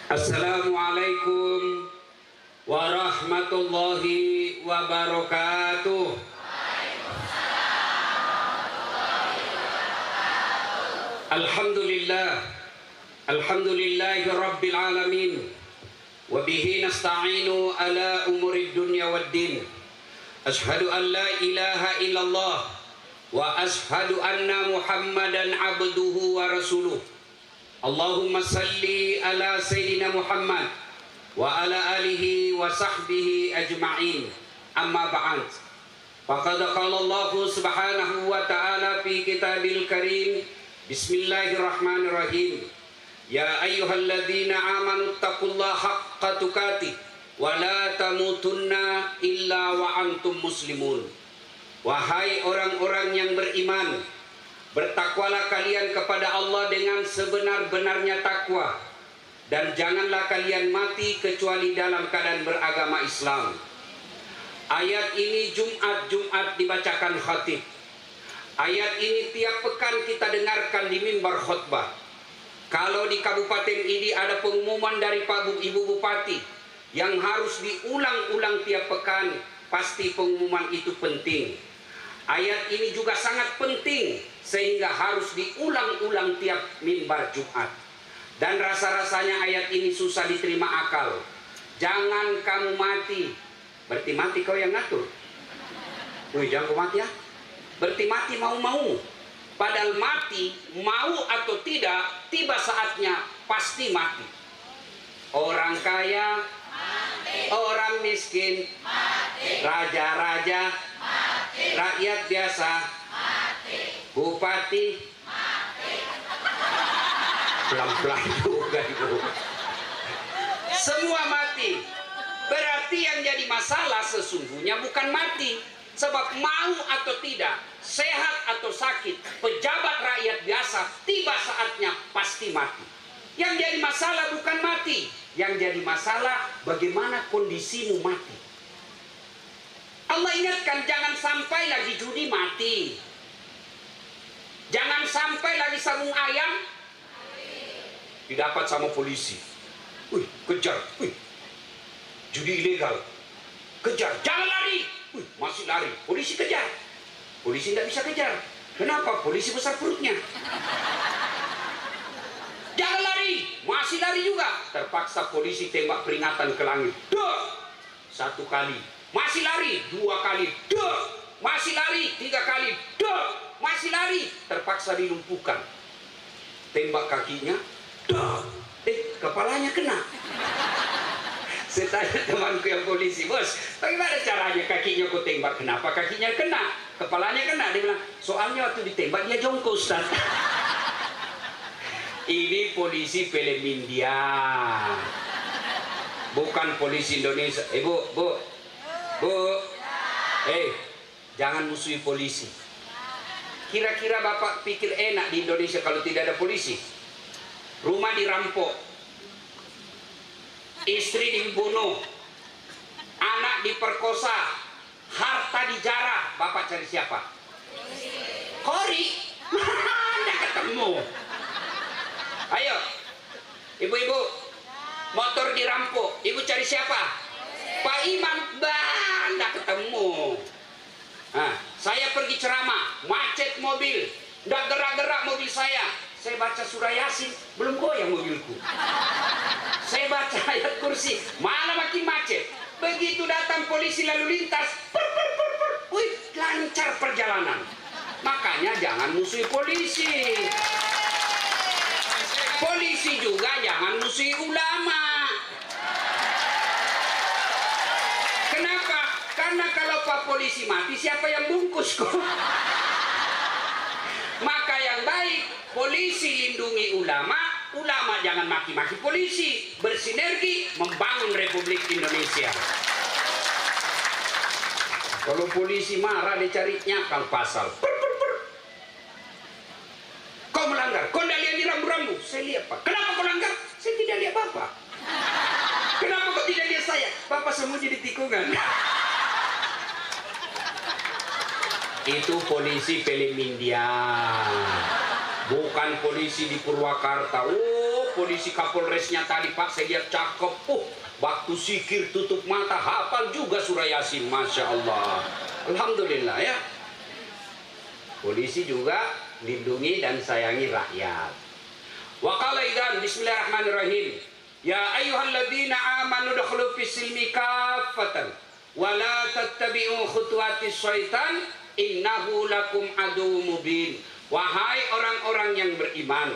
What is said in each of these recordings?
Assalamualaikum warahmatullahi wabarakatuh. Alhamdulillah, alhamdulillahi rabbil alamin, wa bihi nasta'inu ala umurid dunya waddin. Ashhadu an la ilaha illallah wa ashhadu anna Muhammadan abduhu wa rasuluh. Allahumma salli ala Sayyidina Muhammad wa ala alihi wa sahbihi ajma'in. Amma ba'd. Faqad qala Allah subhanahu wa ta'ala fi kitabil karim. Bismillahirrahmanirrahim. Ya ayyuhalladzina amanu taqullaha haqqa tuqatih wa la tamutunna illa wa antum muslimun. Wahai orang-orang yang beriman, bertakwalah kalian kepada Allah dengan sebenar-benarnya takwa, dan janganlah kalian mati kecuali dalam keadaan beragama Islam. Ayat ini Jumat dibacakan khatib. Ayat ini tiap pekan kita dengarkan di mimbar khutbah. Kalau di kabupaten ini ada pengumuman dari Pak Ibu Bupati yang harus diulang-ulang tiap pekan, pasti pengumuman itu penting. Ayat ini juga sangat penting sehingga harus diulang-ulang tiap mimbar Jumat. Dan rasa-rasanya ayat ini susah diterima akal. Jangan kamu mati. Berarti mati kau yang ngatur. Wih, jangan kau mati ya. Berarti mati mau-mau. Padahal mati, mau atau tidak, tiba saatnya pasti mati. Orang kaya, mati. Orang miskin, mati. Raja-raja, mati. Rakyat biasa, mati. Bupati, mati. Pelan-pelan juga itu. Semua mati. Berarti yang jadi masalah sesungguhnya bukan mati. Sebab mau atau tidak, sehat atau sakit, pejabat rakyat biasa, tiba saatnya pasti mati. Yang jadi masalah bukan mati. Yang jadi masalah bagaimana kondisimu mati. Allah ingatkan, jangan sampai lagi judi mati. Jangan sampai lagi sabung ayam didapat sama polisi. Wih, kejar. Wih, judi ilegal. Kejar, jangan lari. Wih, masih lari. Polisi kejar. Polisi tidak bisa kejar. Kenapa? Polisi besar perutnya. Jangan lari. Masih lari juga. Terpaksa polisi tembak peringatan ke langit. Duh! 1 kali. Masih lari. 2 kali. Duh! Masih lari. 3 kali. Duh! Masih lari. Terpaksa dilumpuhkan. Tembak kakinya. Duh! Kepalanya kena. Saya tanya temanku yang polisi, bos, bagaimana caranya kakinya kau tembak? Kenapa kakinya kena? Kepalanya kena. Dia bilang, soalnya waktu ditembak dia jongkok, Ustaz. Ini polisi film India, bukan polisi Indonesia. Bu, jangan musuhi polisi. Kira-kira Bapak pikir enak di Indonesia kalau tidak ada polisi? Rumah dirampok, istri dibunuh, anak diperkosa, harta dijarah. Bapak cari siapa? Kori. Mana ketemu? Ayo, ibu-ibu, motor dirampok, ibu cari siapa? Pak Imam. Nggak ketemu. Nah, saya pergi ceramah, macet mobil, nggak gerak-gerak mobil saya. Saya baca surah Yasin, belum goyang mobilku. Saya baca ayat kursi, malah makin macet. Begitu datang polisi lalu lintas, wih, lancar perjalanan. Makanya jangan musuhi polisi. Polisi juga jangan musuhi ulama. Kenapa? Karena kalau Pak Polisi mati, siapa yang bungkus kok? Maka yang baik, polisi lindungi ulama, ulama jangan maki-maki polisi, bersinergi membangun Republik Indonesia. Kalau polisi marah, dia cari nyakal pasal. Kau melanggar, kau tidak lihat di rambu-rambu. Saya lihat, Pak. Kenapa kau langgar? Saya tidak lihat Bapak. Kenapa kau tidak lihat saya? Bapak sembunyi di tikungan. Itu polisi film India, bukan polisi di Purwakarta. Oh, polisi Kapolresnya tadi Pak saya lihat cakep. Waktu zikir tutup mata hafal juga surah Yasin, masya Allah. Alhamdulillah ya. Polisi juga lindungi dan sayangi rakyat. Wa qala idzan bismillahirrahmanirrahim. Ya ayyuhalladzina amanu dukhulu fis silmi kaffatan wa la tattabi'u khutuwatis syaitan innahu lakum aduwwum mubin. Wahai orang-orang yang beriman,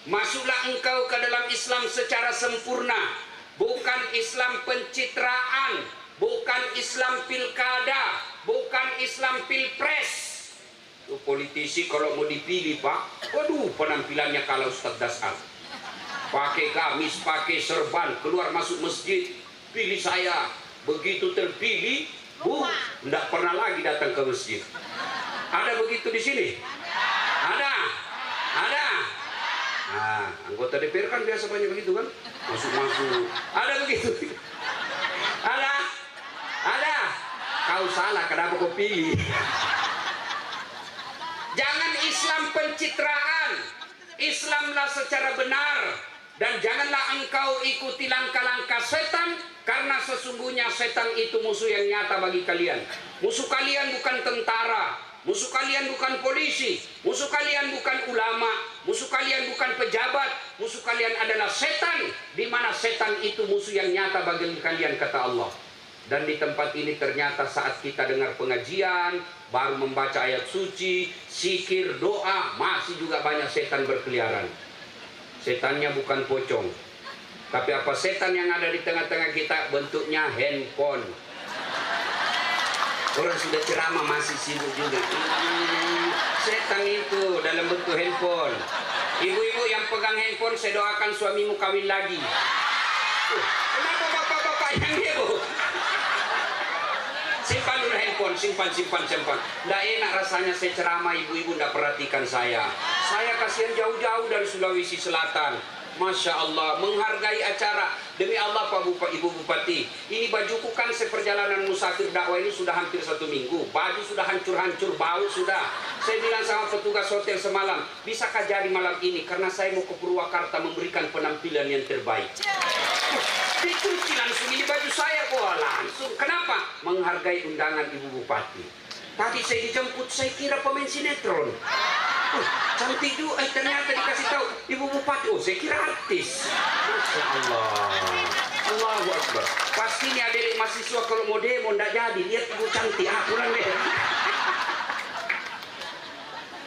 masuklah engkau ke dalam Islam secara sempurna. Bukan Islam pencitraan, bukan Islam pilkada, bukan Islam pilpres. Tuh, politisi kalau mau dipilih Pak, waduh penampilannya kalau Ustaz Dasar. Pakai gamis, pakai serban, keluar masuk masjid, pilih saya. Begitu terpilih, tidak pernah lagi datang ke masjid. Ada begitu di sini? Ada? Ada? Nah, anggota DPR kan biasa banyak begitu kan? Masuk-masuk. Ada begitu? Ada? Ada? Kau salah, kenapa kau pilih? Jangan Islam pencitraan. Islamlah secara benar. Dan janganlah engkau ikuti langkah-langkah setan. Karena sesungguhnya setan itu musuh yang nyata bagi kalian. Musuh kalian bukan tentara. Musuh kalian bukan polisi, musuh kalian bukan ulama, musuh kalian bukan pejabat, musuh kalian adalah setan, di mana setan itu musuh yang nyata bagi kalian, kata Allah. Dan di tempat ini ternyata saat kita dengar pengajian, baru membaca ayat suci, zikir, doa, masih juga banyak setan berkeliaran. Setannya bukan pocong, tapi apa setan yang ada di tengah-tengah kita? Bentuknya handphone. Orang sudah ceramah masih sibuk juga. Setan itu dalam bentuk handphone. Ibu-ibu yang pegang handphone, saya doakan suamimu kawin lagi. Kenapa bapak-bapak yang heboh? Simpan dulu handphone, simpan. Tidak enak rasanya saya ceramah, ibu-ibu tidak perhatikan saya. Saya kasihan jauh-jauh dari Sulawesi Selatan. Masya Allah, menghargai acara. Demi Allah Pak Ibu Bupati, ini bajuku kan seperjalanan musafir dakwah ini sudah hampir 1 minggu. Baju sudah hancur-hancur, bau sudah. Saya bilang sama petugas hotel semalam, bisakah jadi malam ini? Karena saya mau ke Purwakarta memberikan penampilan yang terbaik. Dicuci langsung, ini baju saya kok langsung. Kenapa? Menghargai undangan Ibu Bupati. Tadi saya dijemput, saya kira pemain sinetron. Cantik juga, ternyata dikasih tahu Ibu Bupati. Oh, saya kira artis. Masya Allah. Allahu Akbar. Pasti ini adik mahasiswa kalau mau demo ndak jadi. Lihat Ibu cantik, pulang deh.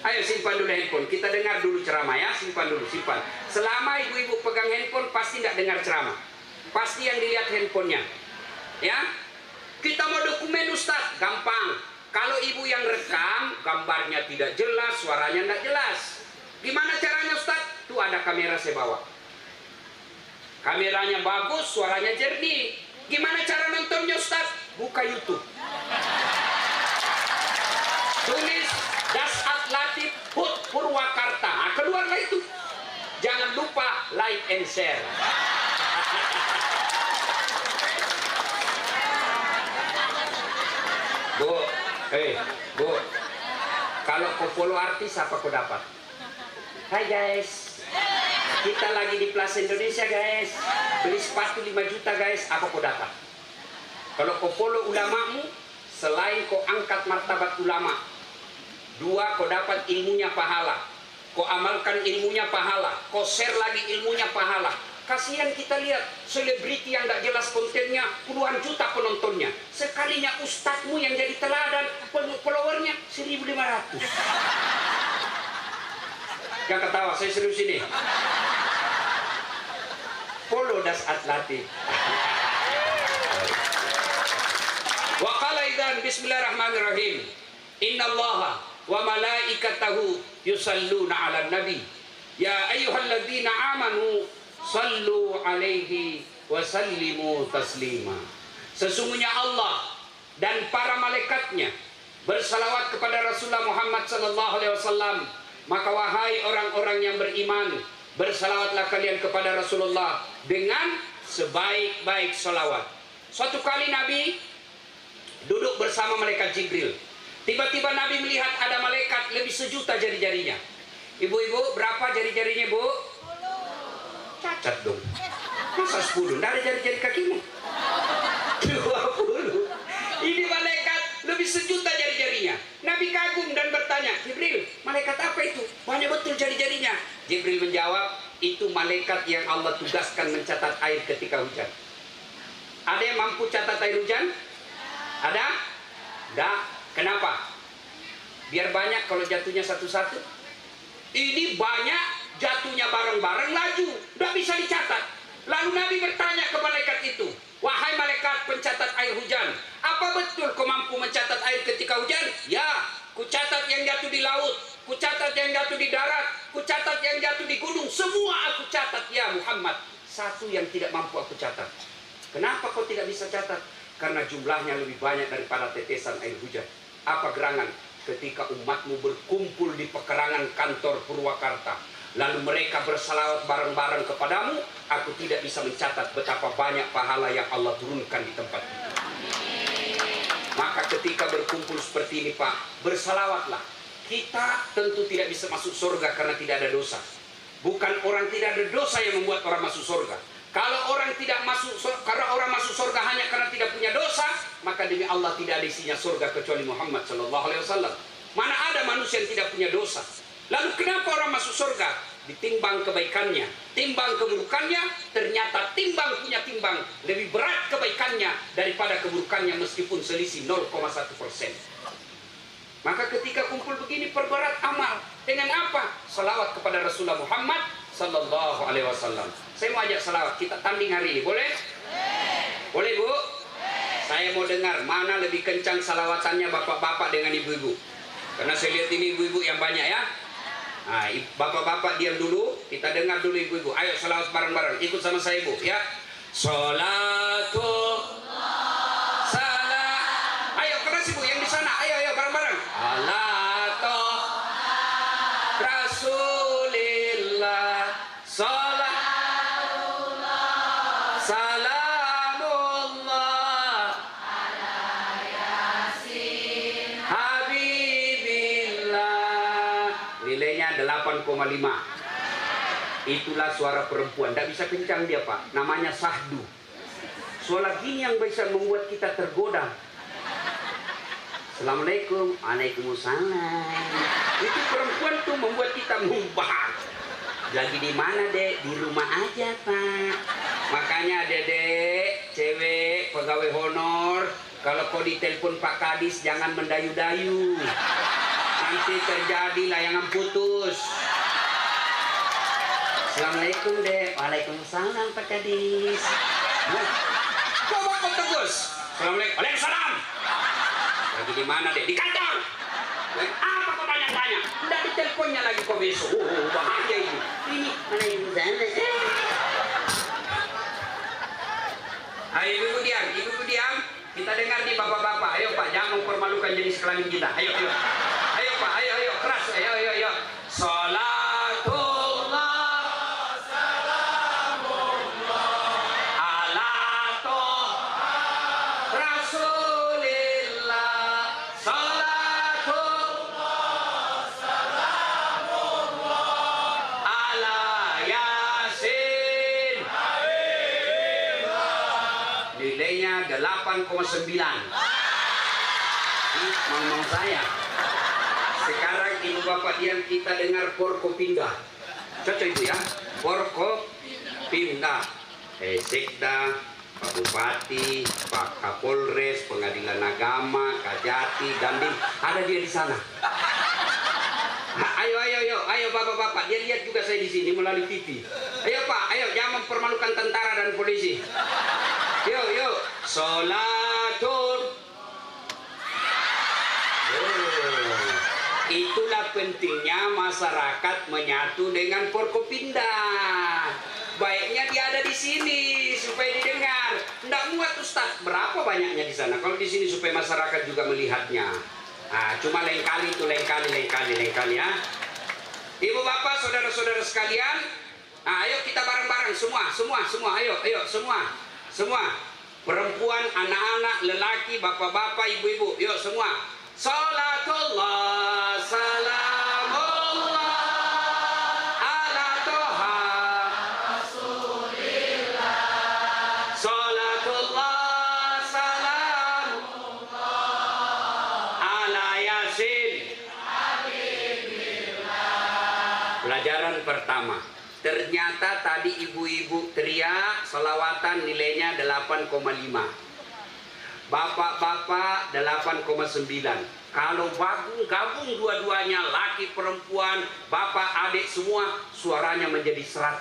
Ayo simpan dulu handphone. Kita dengar dulu ceramah ya. Simpan dulu, simpan. Selama ibu-ibu pegang handphone pasti ndak dengar ceramah. Pasti yang dilihat handphonenya. Ya. Kita mau dokumen Ustaz, gampang. Kalau ibu yang rekam, gambarnya tidak jelas, suaranya tidak jelas. Gimana caranya Ustaz? Tuh ada kamera saya bawa. Kameranya bagus, suaranya jernih. Gimana cara nontonnya Ustaz? Buka YouTube. Tulis Dasat Latif Hud Purwakarta. Nah, keluarlah itu. Jangan lupa like and share. Bu, kalau kau follow artis apa kau dapat? Hai guys, kita lagi di Plaza Indonesia guys, beli sepatu 5 juta guys, apa kau dapat? Kalau kau follow ulamamu, selain kau angkat martabat ulama, 2 kau dapat ilmunya pahala, kau amalkan ilmunya pahala, kau share lagi ilmunya pahala. Kasihan kita lihat selebriti yang tidak jelas kontennya, puluhan juta penontonnya. Sekalinya ustadzmu yang jadi teladan, followernya 1.500. Jangan ketawa, saya serius ini. Follow Dasat Latif. Wa qala idzan bismillahirrahmanirrahim. Innallaha wa malaikatahu yusalluna 'alan nabi. Ya ayyuhalladzina amanu sallu alaihi wa sallimu taslima. Sesungguhnya Allah dan para malaikatnya bersalawat kepada Rasulullah Muhammad sallallahu alaihi wasallam. Maka wahai orang-orang yang beriman, bersalawatlah kalian kepada Rasulullah dengan sebaik-baik salawat. Suatu kali Nabi duduk bersama malaikat Jibril. Tiba-tiba Nabi melihat ada malaikat lebih 1 juta jari-jarinya. Ibu-ibu, berapa jari-jarinya, Bu? cacat dong. Masa 10? Nggak ada jari-jari kakimu. 20. Ini malaikat lebih sejuta jari-jarinya. Nabi kagum dan bertanya, Jibril, malaikat apa itu? Banyak betul jari-jarinya. Jibril menjawab, itu malaikat yang Allah tugaskan mencatat air ketika hujan. Ada yang mampu catat air hujan? Ada? Tidak. Kenapa? Biar banyak, kalau jatuhnya satu-satu. Ini banyak, jatuhnya bareng-bareng laju. Tidak bisa dicatat. Lalu Nabi bertanya ke malaikat itu, wahai malaikat pencatat air hujan, apa betul kau mampu mencatat air ketika hujan? Ya, ku catat yang jatuh di laut, ku catat yang jatuh di darat, ku catat yang jatuh di gunung, semua aku catat ya Muhammad. Satu yang tidak mampu aku catat. Kenapa kau tidak bisa catat? Karena jumlahnya lebih banyak daripada tetesan air hujan. Apa gerangan? Ketika umatmu berkumpul di pekarangan kantor Purwakarta, lalu mereka bersalawat bareng-bareng kepadamu, aku tidak bisa mencatat betapa banyak pahala yang Allah turunkan di tempat itu. Maka ketika berkumpul seperti ini Pak, bersalawatlah. Kita tentu tidak bisa masuk surga karena tidak ada dosa. Bukan orang tidak ada dosa yang membuat orang masuk surga. Kalau orang tidak masuk surga, karena orang masuk surga hanya karena tidak punya dosa, maka demi Allah tidak ada isinya surga kecuali Muhammad SAW. Mana ada manusia yang tidak punya dosa? Lalu kenapa orang masuk surga? Ditimbang kebaikannya, timbang keburukannya, ternyata timbang punya timbang lebih berat kebaikannya daripada keburukannya meskipun selisih 0,1%. Maka ketika kumpul begini perberat amal dengan apa? Salawat kepada Rasulullah Muhammad Sallallahu Alaihi Wasallam. Saya mau ajak salawat, kita tanding hari ini, boleh? Boleh Bu? Saya mau dengar mana lebih kencang salawatannya bapak-bapak dengan ibu-ibu. Karena saya lihat ini ibu-ibu yang banyak ya. Nah, bapak-bapak diam dulu, kita dengar dulu ibu-ibu. Ayo salawat bareng-bareng, ikut sama saya Bu ya. Salatu salam. Ayo keras Ibu yang di sana, ayo bareng-bareng. Alatu Rasulillah salatullah salamullah ala yasin habibillah. Nilainya 8,5. Itulah suara perempuan. Tidak bisa kencang dia Pak. Namanya sahdu. Suara gini yang bisa membuat kita tergoda. Assalamualaikum. Waalaikumsalam. Itu perempuan tuh membuat kita mumbah. Lagi di mana Dek? Di rumah aja Pak. Makanya Dedek, cewek, pegawai honor, kalau kau ditelepon Pak Kadis jangan mendayu-dayu. Nanti terjadi layangan putus. Assalamualaikum Dek. Waalaikumsalam Pak Kadis. Kok tegus? Assalamualaikum. Waalaikumsalam. Lagi di mana Dek? Di kantor. Apa kau tanya-tanya? Udah diteleponnya lagi kok besok. Bahaya ini. Ini Waalaikumsalam. Ayo ibu diam, ibu diam. Kita dengar nih bapak-bapak. Ayo Pak, jangan mempermalukan jenis kelamin kita. Ayo. Ayo Pak, ayo keras. Ayo. Salatullah nilainya 8,9. Ngomong saya. Sekarang ibu bapak diam, kita dengar Forkopimda. Cocok itu ya. Forkopimda. Sekda, Pak Bupati, Pak Kapolres, Pengadilan Agama, Kajati, Dandim, ada dia di sana. Ayo bapak-bapak, dia lihat juga saya di sini melalui TV. Ayo Pak, ayo jangan mempermalukan tentara dan polisi. Yuk, sholatul. Itulah pentingnya masyarakat menyatu dengan Forkopimda. Baiknya dia ada di sini supaya didengar. Nggak muat Ustaz, berapa banyaknya di sana? Kalau di sini supaya masyarakat juga melihatnya. Nah, cuma lain kali ya. Ibu bapak, saudara-saudara sekalian, nah, ayo kita bareng-bareng semua, ayo semua. Perempuan, anak-anak, lelaki, bapak-bapak, ibu-ibu, yuk semua. Salatullah, salamullah ala Toha pertama. Ternyata tadi ibu-ibu teriak selawatan nilainya 8,5. Bapak-bapak 8,9. Kalau gabung dua-duanya, laki perempuan, bapak adik semua, suaranya menjadi 100%.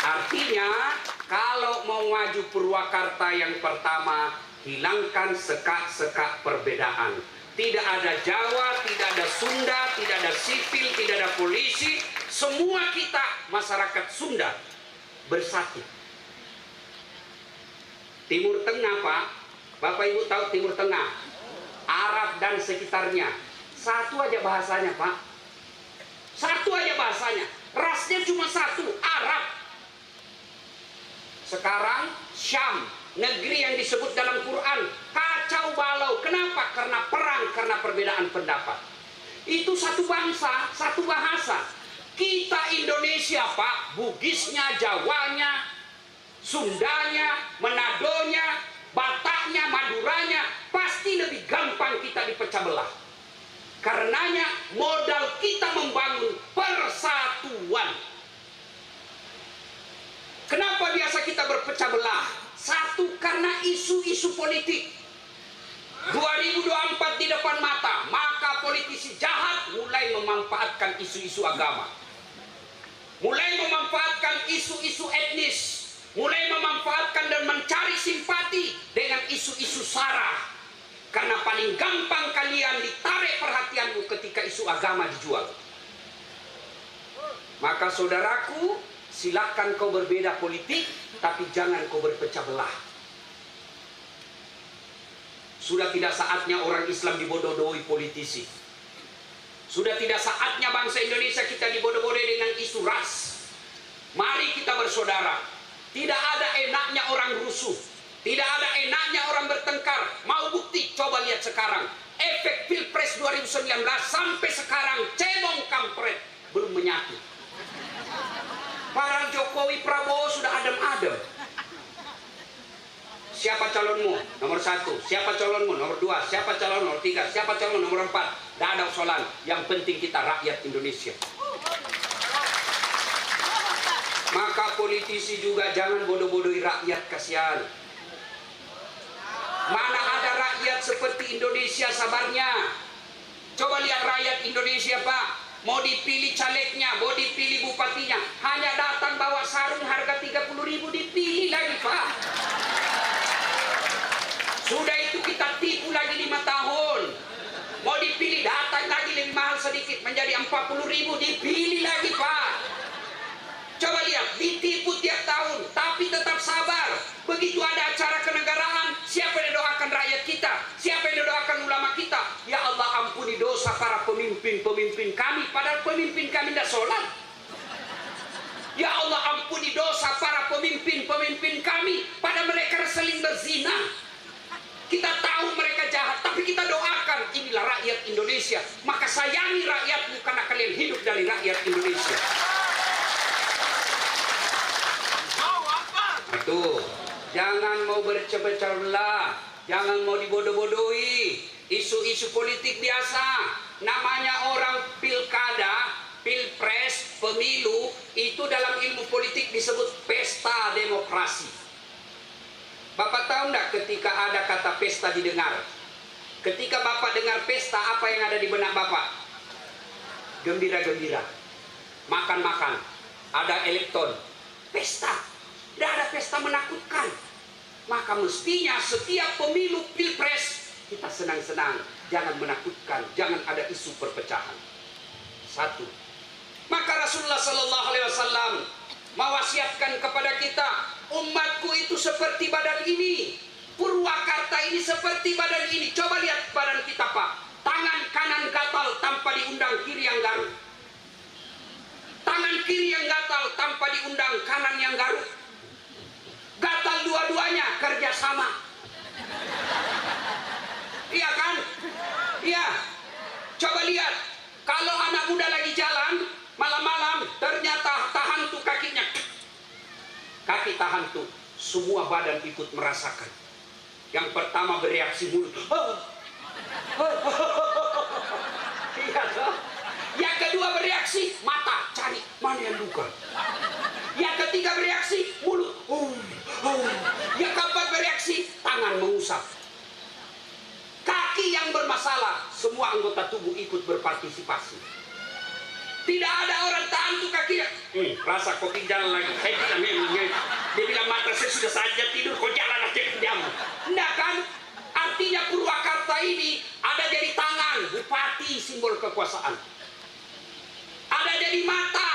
Artinya kalau mau maju Purwakarta yang pertama, hilangkan sekat-sekat perbedaan. Tidak ada Jawa, tidak ada Sunda, tidak ada sipil, tidak ada polisi. Semua kita masyarakat Sunda bersatu. Timur Tengah, Pak. Bapak Ibu tahu Timur Tengah, Arab dan sekitarnya. Satu aja bahasanya, Pak. Satu aja bahasanya. Rasnya cuma satu, Arab. Sekarang Syam, negeri yang disebut dalam Quran, kacau balau. Kenapa? Karena perang, karena perbedaan pendapat. Itu satu bangsa, satu bahasa. Kita Indonesia, Pak, Bugisnya, Jawanya, Sundanya, Manadonya, Bataknya, Maduranya, pasti lebih gampang kita dipecah belah. Karenanya modal kita membangun persatuan. Kenapa biasa kita berpecah belah? Satu, karena isu-isu politik. 2024 di depan mata, maka politisi jahat mulai memanfaatkan isu-isu agama, mulai memanfaatkan isu-isu etnis, mulai memanfaatkan dan mencari simpati dengan isu-isu sara. Karena paling gampang kalian ditarik perhatianmu ketika isu agama dijual. Maka saudaraku, silakan kau berbeda politik, tapi jangan kau berpecah belah. Sudah tidak saatnya orang Islam dibodoh-bodohi politisi. Sudah tidak saatnya bangsa Indonesia kita dibodoh-bodohi dengan isu ras. Mari kita bersaudara. Tidak ada enaknya orang rusuh. Tidak ada enaknya orang bertengkar. Mau bukti? Coba lihat sekarang. Efek Pilpres 2019 sampai sekarang cebong kampret belum menyatu. Para Jokowi Prabowo sudah adem-adem. Siapa calonmu? Nomor 1. Siapa calonmu? Nomor 2. Siapa calon nomor 3? Siapa calon nomor 4? Tidak ada usulan. Yang penting kita rakyat Indonesia. Maka politisi juga jangan bodoh-bodohi rakyat, kasihan. Mana ada rakyat seperti Indonesia sabarnya. Coba lihat rakyat Indonesia, Pak. Mau dipilih calegnya, mau dipilih bupatinya, hanya datang bawa sarung harga 30.000 dipilih lagi, Pak. Sudah itu kita tipu lagi 5 tahun. Mau dipilih datang lagi lebih mahal sedikit menjadi 40.000 dipilih lagi, Pak. Coba lihat, ditipu tiap tahun, tapi tetap sabar. Begitu ada acara kenegaraan, siapa yang doakan rakyat kita? Siapa yang doakan ulama kita? Ya Allah, ampuni dosa para pemimpin-pemimpin kami, padahal pemimpin kami tidak sholat. Ya Allah, ampuni dosa para pemimpin-pemimpin kami, padahal mereka seling berzina. Kita tahu mereka jahat, tapi kita doakan. Inilah rakyat Indonesia. Maka sayangi rakyatmu karena kalian hidup dari rakyat Indonesia. Tuh, jangan mau berpecah belah, jangan mau dibodoh-bodohi. Isu-isu politik biasa. Namanya orang pilkada, pilpres, pemilu, itu dalam ilmu politik disebut pesta demokrasi. Bapak tahu enggak ketika ada kata pesta didengar? Ketika Bapak dengar pesta, apa yang ada di benak Bapak? Gembira-gembira, makan-makan, ada elektron, pesta. Tidak ada pesta menakutkan. Maka mestinya setiap pemilu pilpres kita senang-senang, jangan menakutkan, jangan ada isu perpecahan. 1. Maka Rasulullah SAW mewasiatkan kepada kita, umatku itu seperti badan ini, Purwakarta ini seperti badan ini. Coba lihat badan kita, Pak. Tangan kanan gatal tanpa diundang kiri yang garuk. Tangan kiri yang gatal tanpa diundang kanan yang garuk. Gatal dua-duanya kerjasama. Iya kan? Iya. Coba lihat, kalau anak muda lagi jalan malam-malam, ternyata tahan tuh kakinya. Kaki tahan tuh, semua badan ikut merasakan. Yang pertama bereaksi mulut. Iya toh? Yang kedua bereaksi bereaksi, mata cari mana yang luka. Yang ketiga bereaksi, mulut. Yang keempat bereaksi, tangan mengusap. Kaki yang bermasalah, semua anggota tubuh ikut berpartisipasi. Tidak ada orang tahan tuh kakinya. Rasa kopi jalan lagi. Saya bilang dia bilang mata saya sudah saja tidur, kok jalan aja ke jam. Enggak kan? Artinya Purwakarta ini ada jadi tangan, bupati simbol kekuasaan. Ada jadi mata,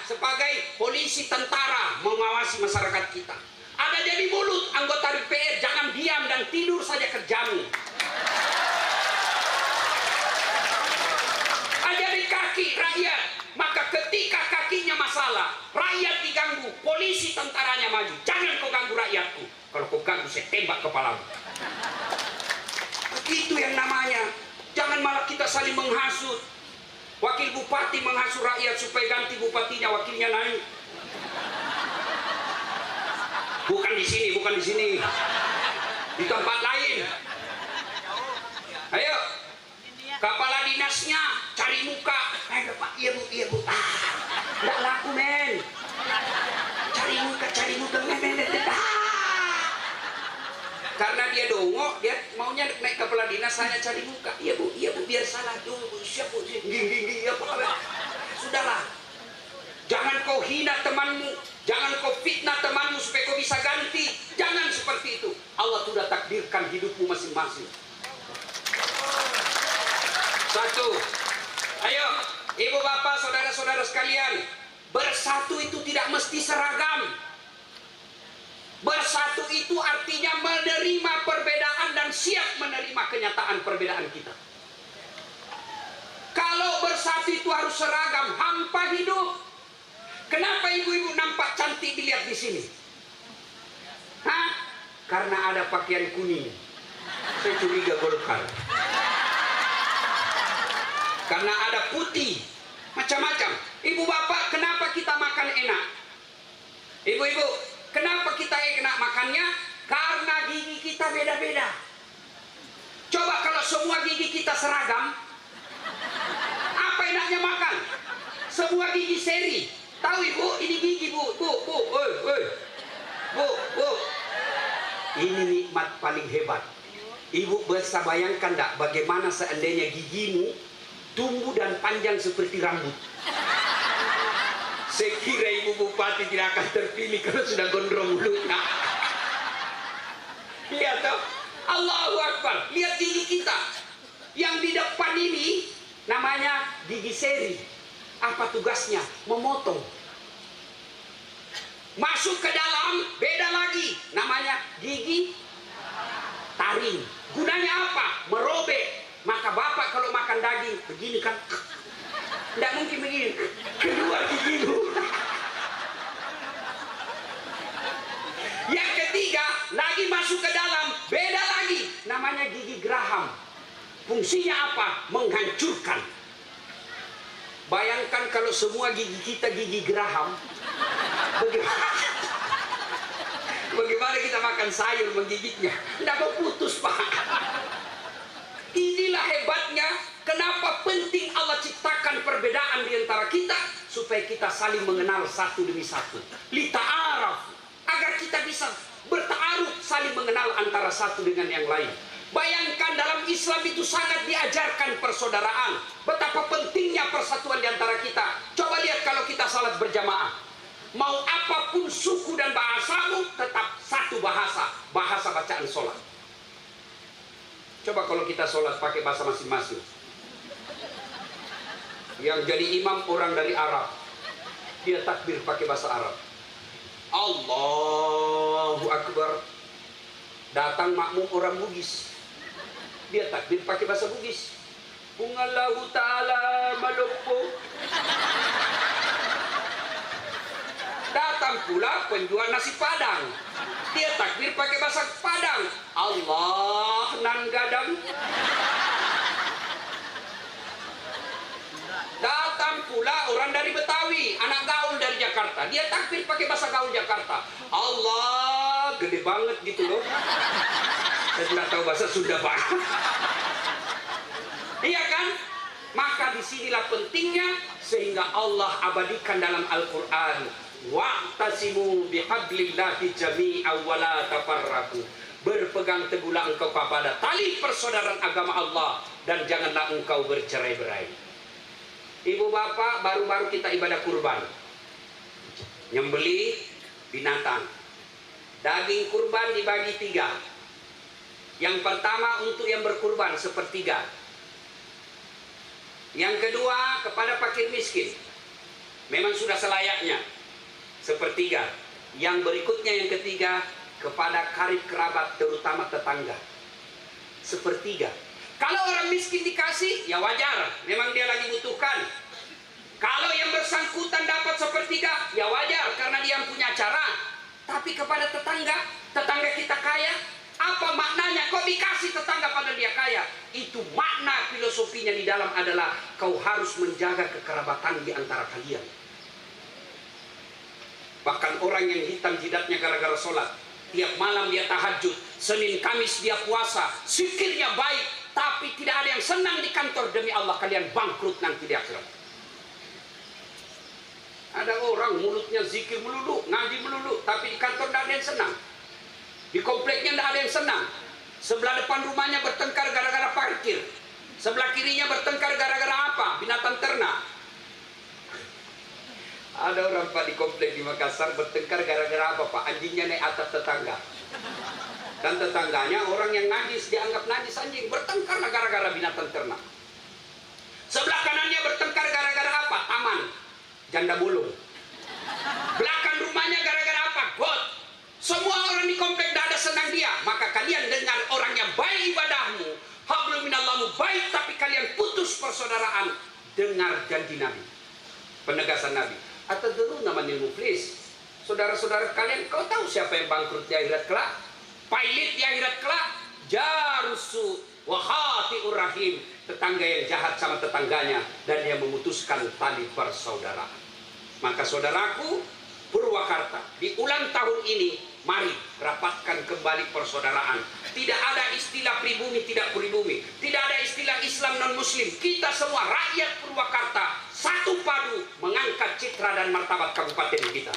sebagai polisi tentara mengawasi masyarakat kita. Ada jadi mulut, anggota DPR, jangan diam dan tidur saja kerjamu. Ada jadi kaki, rakyat. Maka ketika kakinya masalah, rakyat diganggu, polisi tentaranya maju. Jangan kau ganggu rakyatku. Kalau kau ganggu, saya tembak kepalamu. Itu yang namanya. Jangan malah kita saling menghasut. Wakil bupati menghasut rakyat supaya ganti bupatinya, wakilnya naik. Bukan di sini, bukan di sini. Di tempat lain. Ayo. Kepala dinasnya cari muka. Ayo Pak, iya bu. Nggak laku men. Cari muka men. Karena dia dongok, dia maunya naik kepala dinas, saya cari muka. Iya bu, biar salah dulu. Siap bu, gini, sudahlah. Jangan kau hina temanmu, jangan kau fitnah temanmu supaya kau bisa ganti. Jangan seperti itu. Allah sudah takdirkan hidupmu masing-masing. Satu. Ayo, ibu bapak, saudara-saudara sekalian, bersatu itu tidak mesti seragam. Bersatu itu artinya menerima perbedaan dan siap menerima kenyataan perbedaan kita. Kalau bersatu itu harus seragam, hampa hidup. Kenapa ibu-ibu nampak cantik dilihat di sini? Karena ada pakaian kuning. Saya curiga Golkar. Karena ada putih, macam-macam. Ibu bapak, kenapa kita makan enak? Ibu-ibu, kenapa kita enak makannya? Karena gigi kita beda-beda. Coba kalau semua gigi kita seragam, apa enaknya makan? Semua gigi seri. Tahu ibu, ini gigi bu. Ini nikmat paling hebat. Ibu bisa bayangkan enggak bagaimana seandainya gigimu tumbuh dan panjang seperti rambut. Saya kira ibu bupati tidak akan terpilih kalau sudah gondrong mulutnya. Lihat toh, Allahu Akbar. Lihat gigi kita. Yang di depan ini namanya gigi seri. Apa tugasnya? Memotong. Masuk ke dalam, beda lagi. Namanya gigi taring. Gunanya apa? Merobek. Maka bapak kalau makan daging begini kan, tidak mungkin begini, keluar gigi lu. Yang ketiga lagi masuk ke dalam, beda lagi, namanya gigi geraham. Fungsinya apa? Menghancurkan. Bayangkan kalau semua gigi kita gigi geraham, bagaimana kita makan sayur menggigitnya? Tidak mau putus pak. Inilah hebatnya, kenapa penting Allah ciptakan perbedaan di antara kita, supaya kita saling mengenal satu demi satu. Lita'araf, agar kita bisa bertaaruf, saling mengenal antara satu dengan yang lain. Bayangkan dalam Islam itu sangat diajarkan persaudaraan. Betapa pentingnya persatuan di antara kita. Coba lihat kalau kita salat berjamaah. Mau apapun suku dan bahasamu, tetap satu bahasa. Bahasa bacaan sholat. Coba kalau kita sholat pakai bahasa masing-masing. Yang jadi imam orang dari Arab, dia takbir pakai bahasa Arab. Allahu Akbar. Datang makmum orang Bugis, dia takbir pakai bahasa Bugis. Allahu Ta'ala Maloko. Datang pula penjual nasi Padang, dia takbir pakai bahasa Padang. Allah nan gadang. Datang pula orang dari Betawi, anak gaul dari Jakarta, dia takbir pakai bahasa gaul Jakarta. Allah, gede banget gitu loh. Saya tidak tahu bahasa Sunda pak. Iya kan? Maka disinilah pentingnya Sehingga Allah abadikan dalam Al-Quran, wa'tasimu bihablillahi jami'an wa la tafarraqu. Berpegang teguhlah engkau kepada tali persaudaraan agama Allah dan janganlah engkau bercerai-berai. Ibu bapak, baru-baru kita ibadah kurban, nyembeli binatang. Daging kurban dibagi 3. Yang pertama untuk yang berkurban sepertiga. Yang kedua kepada fakir miskin, memang sudah selayaknya sepertiga. Yang berikutnya yang ketiga kepada karib kerabat, terutama tetangga, sepertiga. Kalau orang miskin dikasih, ya wajar, memang dia lagi butuhkan. Kalau yang bersangkutan dapat sepertiga, ya wajar, karena dia yang punya acara. Tapi kepada tetangga, tetangga kita kaya, apa maknanya kok dikasih tetangga pada dia kaya? Itu makna filosofinya di dalam adalah kau harus menjaga kekerabatan di antara kalian. Bahkan orang yang hitam jidatnya gara-gara sholat, tiap malam dia tahajud, Senin Kamis dia puasa, zikirnya baik, tapi tidak ada yang senang di kantor. Demi Allah kalian bangkrut nanti di akhirat. Ada orang mulutnya zikir melulu, ngaji melulu, tapi di kantor tidak ada yang senang. Di kompleknya tidak ada yang senang. Sebelah depan rumahnya bertengkar gara-gara parkir, sebelah kirinya bertengkar gara-gara apa? Binatang ternak. Ada orang Pak di komplek di Makassar bertengkar gara-gara apa Pak? Anjingnya naik atap tetangga. Dan tetangganya orang yang najis, dianggap najis anjing. Bertengkar gara-gara binatang ternak. Sebelah kanannya bertengkar gara-gara apa? Taman janda bolong. Belakang rumahnya gara-gara apa? Got. Semua orang di komplek tidak ada senang dia. Maka kalian dengar orang yang baik ibadahmu, hablum minallahi baik, tapi kalian putus persaudaraan. Dengar janji Nabi, penegasan Nabi. Atau dulu namanya muflis. Saudara-saudara kalian, kau tahu siapa yang bangkrut di akhirat kelak? Pailit di akhirat kelak, jarusu wa khati'ur rahim, tetangga yang jahat sama tetangganya dan dia memutuskan tali persaudaraan. Maka saudaraku, Purwakarta, di ulang tahun ini, mari rapatkan kembali persaudaraan. Tidak ada istilah pribumi, tidak pribumi. Tidak ada istilah Islam non-Muslim. Kita semua rakyat Purwakarta satu padu mengangkat citra dan martabat kabupaten kita.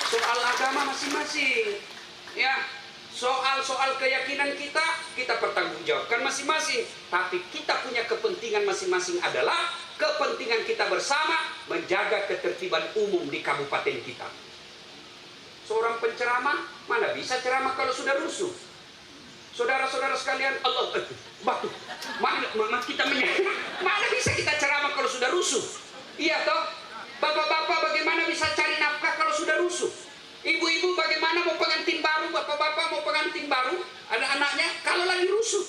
Soal agama masing-masing, ya. Soal keyakinan kita pertanggungjawabkan masing-masing. Tapi kita punya kepentingan masing-masing adalah kepentingan kita bersama menjaga ketertiban umum di kabupaten kita. Seorang penceramah mana bisa ceramah kalau sudah rusuh? Saudara-saudara sekalian, Allah batu. Mana kita mana bisa kita ceramah kalau sudah rusuh? Iya toh? Bapak-bapak bagaimana bisa cari nafkah kalau sudah rusuh? Ibu-ibu bagaimana mau pengantin baru, bapak-bapak mau pengantin baru, ada anaknya kalau lagi rusuh.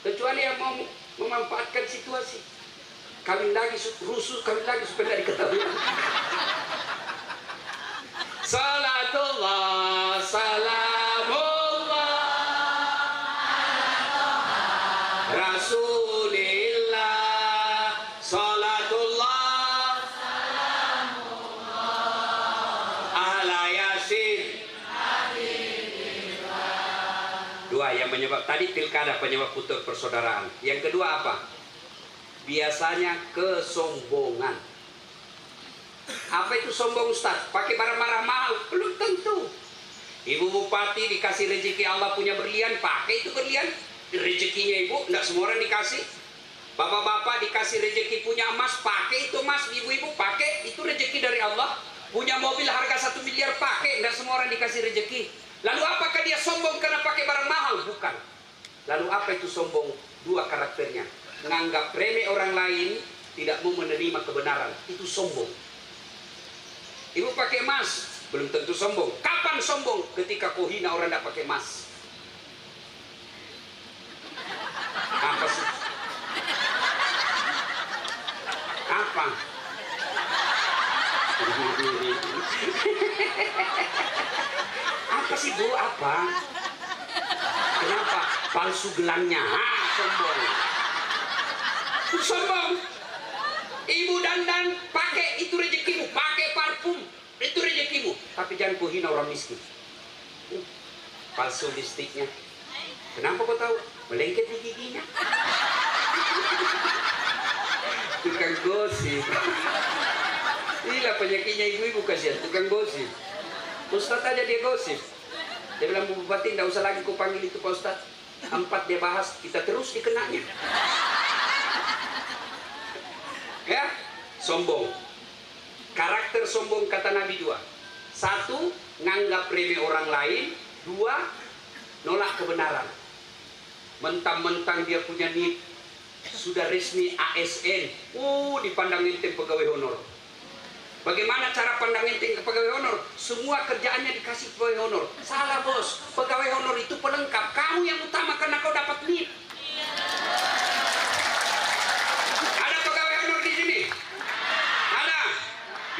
Kecuali yang mau memanfaatkan situasi. Kawin lagi rusuh, kawin lagi supaya tidak diketahui. Salatullah, salamullah, Rasulillah, salatullah, ahla yasin. Dua yang menyebab tadi pilkada penyebab putus persaudaraan. Yang kedua apa? Biasanya kesombongan. Apa itu sombong Ustaz? Pakai barang mahal? Belum tentu. Ibu bupati dikasih rezeki Allah punya berlian, pakai itu berlian. Rezekinya ibu, tidak semua orang dikasih. Bapak-bapak dikasih rezeki punya emas, pakai itu emas. Ibu-ibu pakai, itu rezeki dari Allah. Punya mobil harga 1 miliar, pakai. Tidak semua orang dikasih rezeki. Lalu apakah dia sombong karena pakai barang mahal? Bukan. Lalu apa itu sombong? Dua karakternya. Menganggap remeh orang lain, tidak mau menerima kebenaran. Itu sombong. Ibu pakai emas, belum tentu sombong. Kapan sombong? Ketika kau hina orang tidak pakai emas. Apa sih? Apa? Apa sih Bu? Apa? Kenapa? Palsu gelangnya. Sombong. Sombong. Ibu dandan pakai, itu rezekimu. Pakai parfum, itu rezekimu. Tapi jangan kau hina orang miskin. Palsu lipstiknya. Kenapa kau tahu? Melengket di giginya. Tukang gosip. Inilah penyakitnya ibu-ibu kasihan, tukang gosip. Ustadz aja dia gosip. Dia bilang, Bu Bupati, tidak usah lagi ku panggil itu Pak Ustadz. 4 dia bahas, kita terus dikenanya. Ya, sombong. Karakter sombong kata Nabi 2. 1, nganggap remeh orang lain. 2, nolak kebenaran. Mentang-mentang dia punya NIP, sudah resmi ASN, dipandang enteng pegawai honor. Bagaimana cara pandang enteng ke pegawai honor? Semua kerjaannya dikasih pegawai honor. Salah bos, pegawai honor itu pelengkap. Kamu yang utama karena kau dapat NIP. Ada pegawai honor di sini? Ada.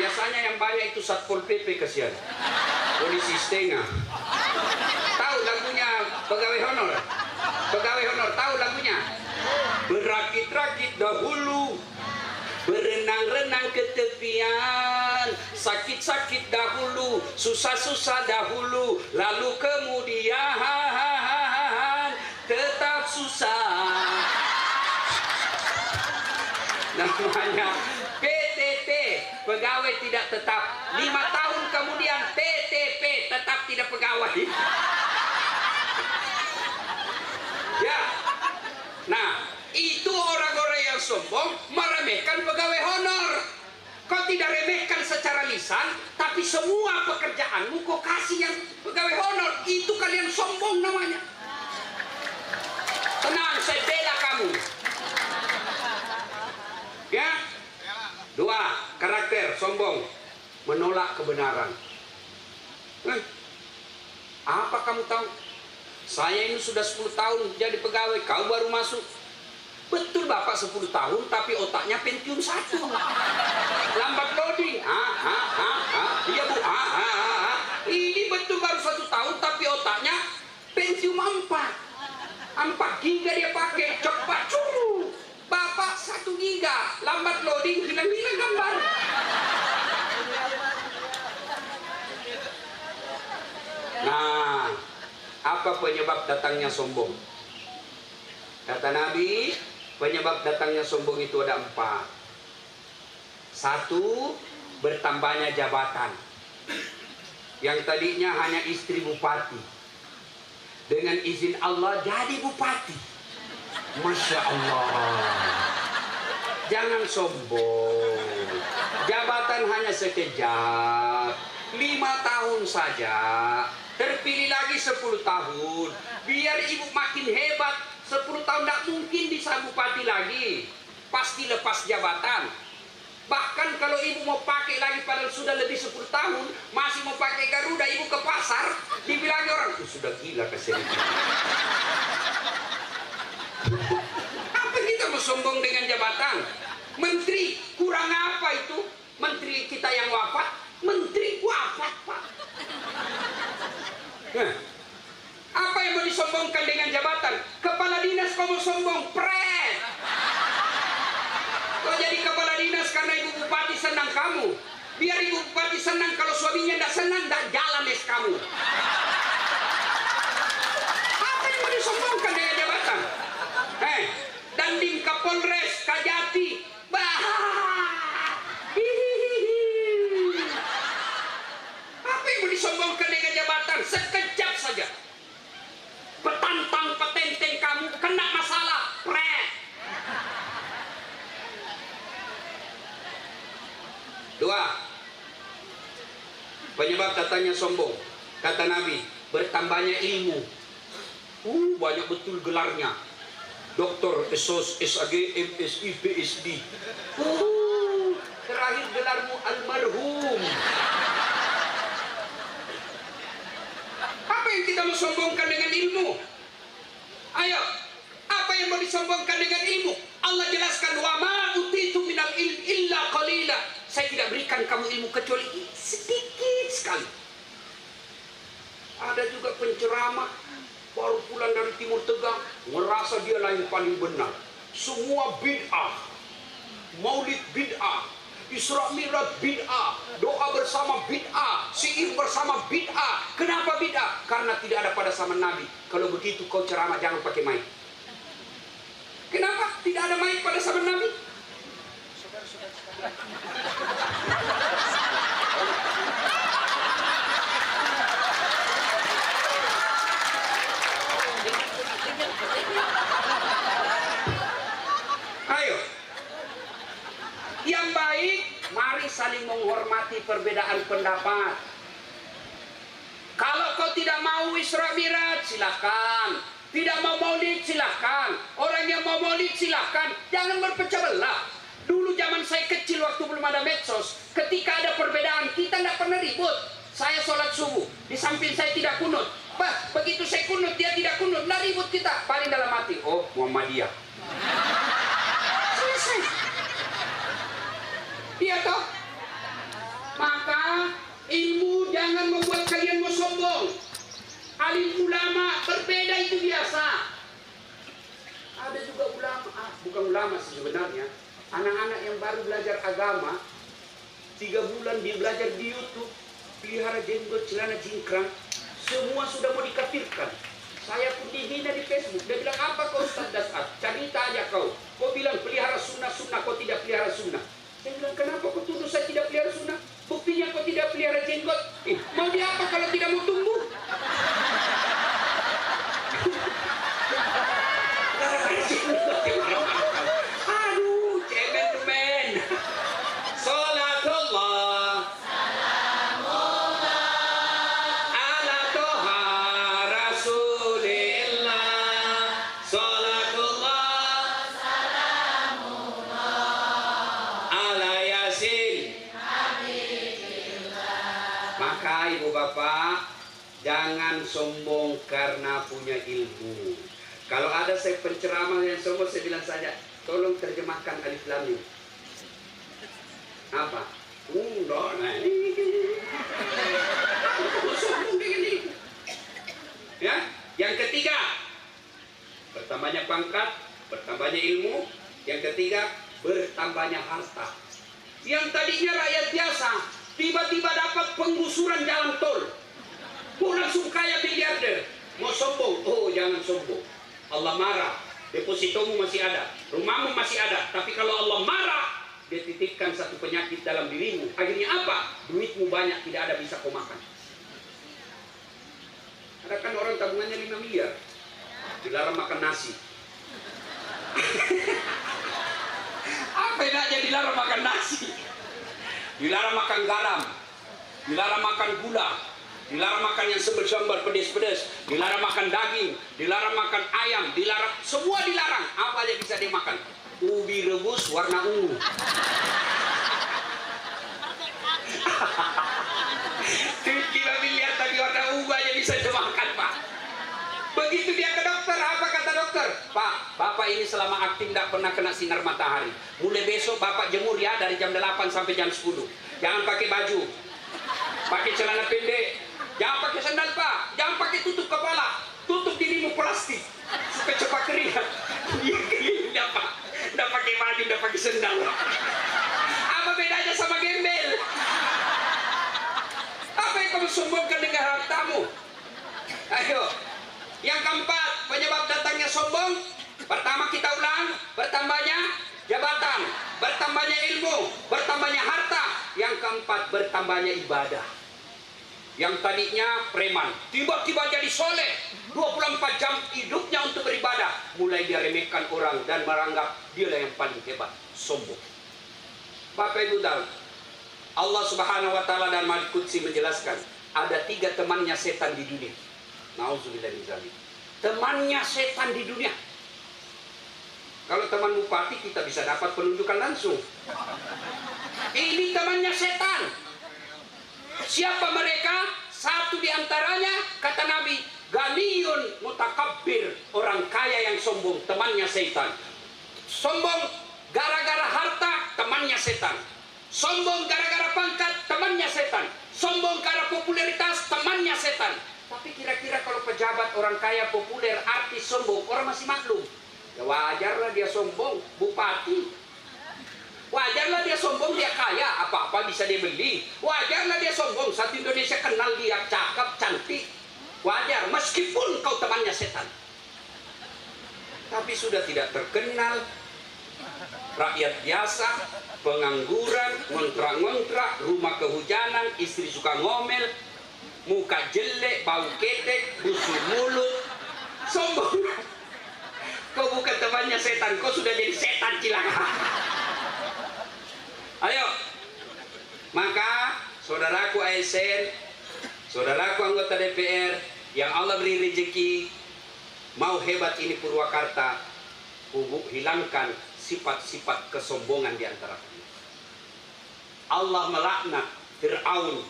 Biasanya yang banyak itu Satpol PP kasihan. Polisi setengah. Tahu lagunya pegawai honor? Pegawai honor tahu lagunya? Berakit-rakit dahulu, berenang-renang ke tepian, sakit-sakit dahulu, susah-susah dahulu, lalu kemudian tetap susah. Namanya PTT, pegawai tidak tetap. 5 tahun kemudian PTP, tetap tidak pegawai. Ya, nah itu orang-orang yang sombong meremehkan pegawai honor. Kau tidak remehkan secara lisan, tapi semua pekerjaanmu kau kasih yang pegawai honor. Itu kalian sombong namanya. Tenang, saya bela kamu. Ya, 2, karakter sombong, menolak kebenaran. Apa kamu tahu? Saya ini sudah 10 tahun jadi pegawai, kau baru masuk. Betul Bapak 10 tahun, tapi otaknya Pentium 1. Lambat loading. Iya Bu. Ini betul baru 1 tahun, tapi otaknya Pentium 4. 4 giga dia pakai, cepat curu. Bapak 1 giga, lambat loading, hilang-hilang gambar. Nah, apa penyebab datangnya sombong? Kata Nabi, penyebab datangnya sombong itu ada 4. 1, bertambahnya jabatan. Yang tadinya hanya istri bupati, dengan izin Allah jadi bupati. Masya Allah. Jangan sombong. Jabatan hanya sekejap, 5 tahun saja. Terpilih lagi 10 tahun. Biar ibu makin hebat, 10 tahun tidak mungkin bisa bupati lagi. Pasti lepas jabatan. Bahkan kalau ibu mau pakai lagi padahal sudah lebih 10 tahun, masih mau pakai Garuda, ibu ke pasar, dibilang orang, sudah gila kasihan. Apa kita mau sombong dengan jabatan? Menteri, kurang apa itu? Menteri kita yang wafat, menteri wafat Pak. Apa yang mau disombongkan dengan jabatan? Kepala dinas kau mau sombong, pret. Kau jadi kepala dinas karena ibu bupati senang kamu. Biar ibu bupati senang, kalau suaminya tidak senang, tidak jalan les kamu. Apa yang mau disombongkan dengan jabatan? Dandim Kapolres, Kajati, apa yang mau disombongkan dengan jabatan? Sekejap saja. Petantang petenteng kamu kena masalah, pret. 2, penyebab datangnya sombong. Kata Nabi, bertambahnya ilmu. Banyak betul gelarnya. Doktor, SOS, SAG, MSI, PSD. Terakhir gelarmu almarhum. Apa yang kita mau sombongkan dengan ilmu? Ayo, apa yang mau disombongkan dengan ilmu? Allah jelaskan, wa ma utitu minal ilm illa qalila. Saya tidak berikan kamu ilmu kecuali sedikit sekali. Ada juga penceramah baru pulang dari Timur Tengah, merasa dia lah yang paling benar. Semua bid'ah, maulid bid'ah, Isra Mi'raj bid'ah, doa bersama bid'ah, syair bersama bid'ah. Kenapa bid'ah? Karena tidak ada pada zaman Nabi. Kalau begitu kau ceramah jangan pakai mic. Kenapa tidak ada mic pada zaman Nabi? Ayo, yang baik, mari saling menghormati perbedaan pendapat. Kalau kau tidak mau Isra Mi'raj, silakan. Tidak mau maulid, silakan. Orang yang mau maulid, silakan. Jangan berpecah belah. Dulu zaman saya kecil, waktu belum ada medsos, ketika ada perbedaan, kita tidak pernah ribut. Saya sholat subuh, di samping saya tidak kunut. Bah, begitu saya kunut, dia tidak kunut, tidak ribut kita. Paling dalam hati, oh Muhammadiyah. Selesai. Iya toh? Maka ilmu jangan membuat kalian mau sombong. Alim ulama berbeda itu biasa. Ada juga ulama, bukan ulama sih sebenarnya. Anak-anak yang baru belajar agama, 3 bulan dia belajar di YouTube, pelihara jenggot, celana jingkrang, semua sudah mau dikafirkan. Saya pun dihina di Facebook. Dia bilang, apa kau Ustaz Dasar? Cerita aja kau. Kau bilang pelihara sunnah-sunnah, kau tidak pelihara sunnah. Saya bilang, kenapa kau tuduh saya tidak pelihara sunnah? Buktinya kau tidak pelihara jenggot. Mau dia apa kalau tidak mau tumbuh? Aduh, cemen-cemen. Salatullah ala toha rasulillah. Salatullah ala yasin. Maka ibu bapak, jangan sombong karena punya ilmu. Kalau ada saya penceramah yang sombong, saya bilang saja, tolong terjemahkan alif lam mim. Apa? Enggak, sombong begini. Ya, yang ketiga, bertambahnya pangkat, bertambahnya ilmu. Yang ketiga, bertambahnya harta. Yang tadinya rakyat biasa, tiba-tiba dapat penggusuran jalan tol. Mau langsung kaya miliarder. Mau sombong? Oh, jangan sombong. Allah marah, depositomu masih ada, rumahmu masih ada. Tapi kalau Allah marah, dia titipkan satu penyakit dalam dirimu. Akhirnya apa? Duitmu banyak, tidak ada bisa kau makan. Ada kan orang tabungannya 5 miliar, dilarang makan nasi. Apa enaknya dilarang makan nasi? Dilarang makan garam, dilarang makan gula, dilarang makan yang sambal pedes-pedes, dilarang makan daging, dilarang makan ayam, dilarang, semua dilarang. Apa aja bisa dimakan? Ubi rebus warna ungu. Kita lihat tadi warna ungu aja bisa dimakan, Pak. Begitu dia ke dokter, apa kata dokter? Pak, Bapak ini selama aktif tidak pernah kena sinar matahari. Mulai besok Bapak jemur ya, dari jam 8 sampai jam 10. Jangan pakai baju, pakai celana pendek. Jangan pakai sandal, Pak. Jangan pakai tutup kepala. Tutup dirimu plastik supaya cepat kering. Iya kering, Pak. Nggak pakai baju, nggak pakai sandal. Apa bedanya sama gembel? Apa yang kamu sombongkan dengan hartamu? Ayo. Yang keempat, penyebab datangnya sombong. Pertama kita ulang, bertambahnya jabatan, bertambahnya ilmu, bertambahnya harta. Yang keempat, bertambahnya ibadah. Yang tadinya preman, tiba-tiba jadi soleh, 24 jam hidupnya untuk beribadah. Mulai dia remehkan orang dan meranggap dialah yang paling hebat, sombong. Bapak Ibu tahu, Allah Subhanahu wa Ta'ala dan Al Qudsi menjelaskan, ada 3 temannya setan di dunia. Nauzubillah min dzalik. Temannya setan di dunia. Kalau teman bupati kita bisa dapat penunjukan langsung. Ini temannya setan. Siapa mereka? Satu di antaranya, kata Nabi, ganiyun mutakabbir, orang kaya yang sombong, temannya setan. Sombong gara-gara harta, temannya setan. Sombong gara-gara pangkat, temannya setan. Sombong karena popularitas, temannya setan. Tapi kira-kira kalau pejabat, orang kaya, populer, artis sombong, orang masih maklum. Ya wajarlah dia sombong, bupati. Wajarlah dia sombong, dia kaya, apa-apa bisa dia beli. Wajarlah dia sombong, satu Indonesia kenal dia cakep, cantik. Wajar, meskipun kau temannya setan. Tapi sudah tidak terkenal, rakyat biasa, pengangguran, ngontrak-ngontrak, rumah kehujanan, istri suka ngomel, muka jelek, bau ketek, busuk mulut, sombong. Kau bukan temannya setan, kau sudah jadi setan cilaka. Ayo, maka saudaraku ASN, saudaraku anggota DPR yang Allah beri rezeki, mau hebat ini Purwakarta, hilangkan sifat-sifat kesombongan di antara kalian. Allah melaknat Fir'aun,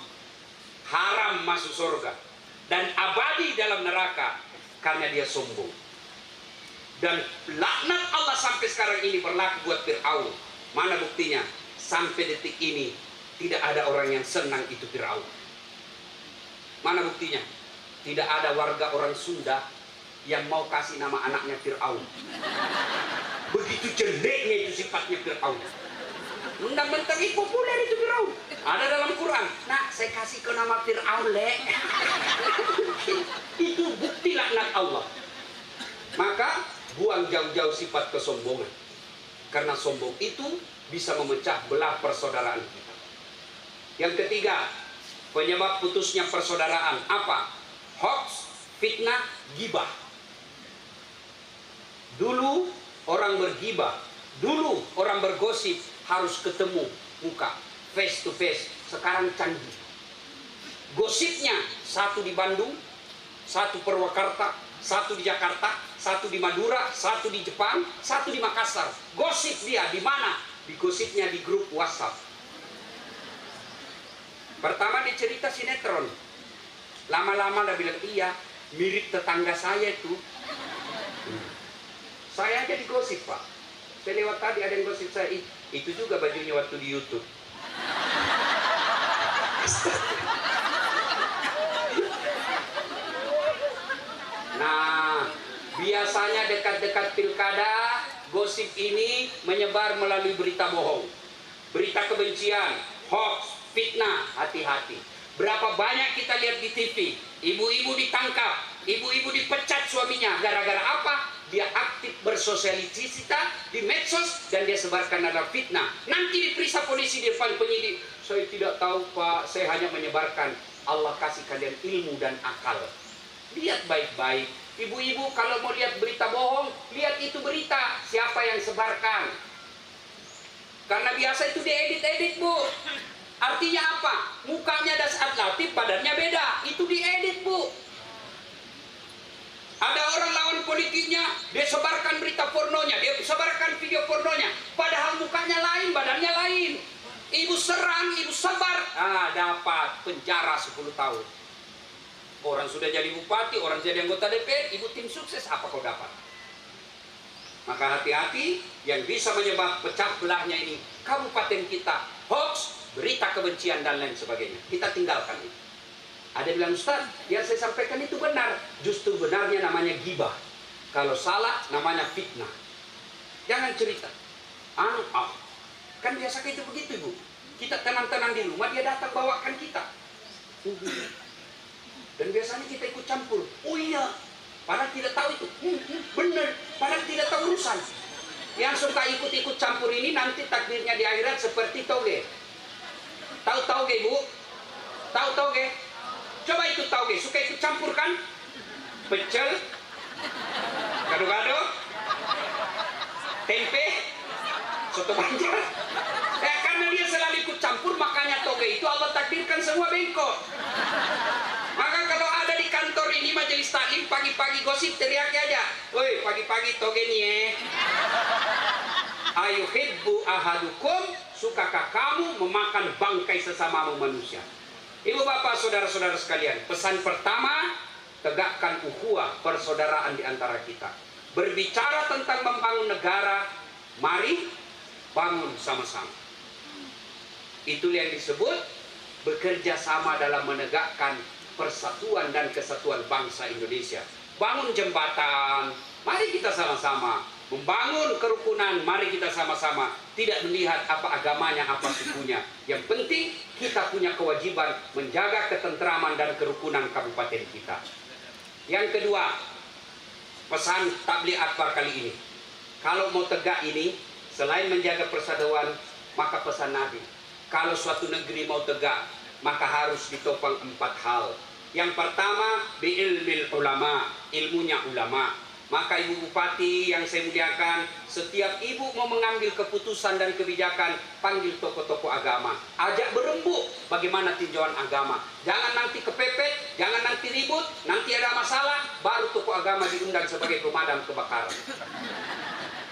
haram masuk surga dan abadi dalam neraka karena dia sombong. Dan laknat Allah sampai sekarang ini berlaku buat Fir'aun. Mana buktinya? Sampai detik ini tidak ada orang yang senang itu Fir'aun. Mana buktinya? Tidak ada warga orang Sunda yang mau kasih nama anaknya Fir'aun. Begitu jeleknya itu sifatnya Fir'aun. Mentang-mentang itu populer itu Fir'aun. Ada dalam Quran. Nah, saya kasih ke nama Fir'aun, Le. Itu bukti laknat Allah. Maka buang jauh-jauh sifat kesombongan. Karena sombong itu bisa memecah belah persaudaraan kita. Yang ketiga, penyebab putusnya persaudaraan apa? Hoax, fitnah, gibah. Dulu orang bergibah, dulu orang bergosip harus ketemu muka, face to face. Sekarang canggih. Gosipnya satu di Bandung, satu Purwakarta, satu di Jakarta, satu di Madura, satu di Jepang, satu di Makassar. Gosip dia di mana? Digosipnya di grup WhatsApp. Pertama dia cerita sinetron. Lama-lama dia bilang, iya, mirip tetangga saya itu. Saya aja digosip, Pak. Saya lewat tadi ada yang gosip saya. Itu juga bajunya waktu di YouTube. Nah, biasanya dekat-dekat pilkada, gosip ini menyebar melalui berita bohong, berita kebencian, hoax, fitnah. Hati-hati. Berapa banyak kita lihat di TV, ibu-ibu ditangkap, ibu-ibu dipecat suaminya. Gara-gara apa? Dia aktif bersosialisasi di medsos dan dia sebarkan adalah fitnah. Nanti diperiksa polisi di depan penyidik. Saya tidak tahu, Pak, saya hanya menyebarkan. Allah kasih kalian ilmu dan akal. Lihat baik-baik. Ibu-ibu kalau mau lihat berita bohong, lihat itu berita. Siapa yang sebarkan? Karena biasa itu diedit-edit, Bu. Artinya apa? Mukanya Dasar Latif, badannya beda. Itu diedit, Bu. Ada orang lawan politiknya, dia sebarkan berita pornonya, dia sebarkan video pornonya. Padahal mukanya lain, badannya lain. Ibu serang, ibu sebar. Dapat penjara 10 tahun. Orang sudah jadi bupati, orang jadi anggota DPR, ibu tim sukses, apa kau dapat? Maka hati-hati yang bisa menyebab pecah belahnya ini kabupaten kita, hoax, berita kebencian dan lain sebagainya. Kita tinggalkan itu. Ada yang bilang, Ustaz, yang saya sampaikan itu benar. Justru benarnya namanya gibah. Kalau salah namanya fitnah. Jangan cerita. Kan biasa itu begitu, Bu. Kita tenang-tenang di rumah, dia datang bawakan kita. Dan biasanya kita ikut campur. Oh iya, padahal tidak tahu itu. Benar, padahal tidak tahu urusan. Yang suka ikut-ikut campur ini nanti takdirnya di akhirat seperti toge. Tahu toge, Bu? Tahu toge? Coba ikut toge, suka ikut campur kan? Pecel, gado-gado, tempe, soto banjar. Karena dia selalu ikut campur, makanya toge itu Allah takdirkan semua bengkok. Maka kalau ada di kantor ini majelis taklim pagi-pagi gosip teriak aja, woi pagi-pagi toge nih ayuhibbu ahadukum, sukakah kamu memakan bangkai sesamamu manusia? Ibu bapak saudara-saudara sekalian, pesan pertama, tegakkan ukhuwah persaudaraan di antara kita. Berbicara tentang membangun negara, mari bangun sama-sama. Itu yang disebut bekerja sama dalam menegakkan persatuan dan kesatuan bangsa Indonesia. Bangun jembatan, mari kita sama-sama. Membangun kerukunan, mari kita sama-sama. Tidak melihat apa agamanya, apa sukunya. Yang penting kita punya kewajiban menjaga ketentraman dan kerukunan kabupaten kita. Yang kedua, pesan tabligh akbar kali ini. Kalau mau tegak ini, Selain menjaga persatuan, maka pesan Nabi, kalau suatu negeri mau tegak, maka harus ditopang 4 hal. Yang pertama, bi'ilmil ulama, ilmunya ulama. Maka Ibu Bupati yang saya muliakan, setiap ibu mau mengambil keputusan dan kebijakan, panggil tokoh-tokoh agama, ajak berembuk bagaimana tinjauan agama. Jangan nanti kepepet, jangan nanti ribut, nanti ada masalah, baru tokoh agama diundang sebagai pemadam kebakaran.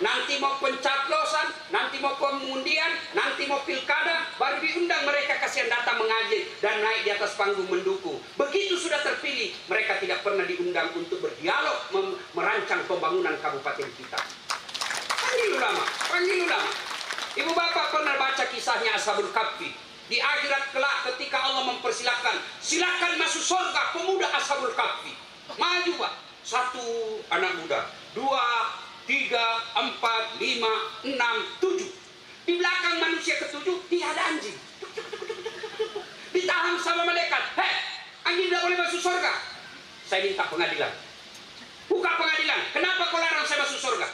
Nanti mau pencaplosan, nanti mau pengundian, nanti mau pilkada, baru diundang mereka, kasihan datang mengaji dan naik di atas panggung mendukung. Begitu sudah terpilih, mereka tidak pernah diundang untuk berdialog, merancang pembangunan kabupaten kita. Panggil ulama, panggil ulama. Ibu bapak pernah baca kisahnya Ashabul Kahfi. Di akhirat kelak ketika Allah mempersilahkan, silakan masuk surga pemuda Ashabul Kahfi. Maju pak, 1 anak muda, 2, 3, 4, 5, 6, 7. Di belakang manusia ke-7 dia ada anjing. Ditahan sama malaikat. Hei, anjing tidak boleh masuk surga. Saya minta pengadilan. Buka pengadilan. Kenapa kau larang saya masuk surga?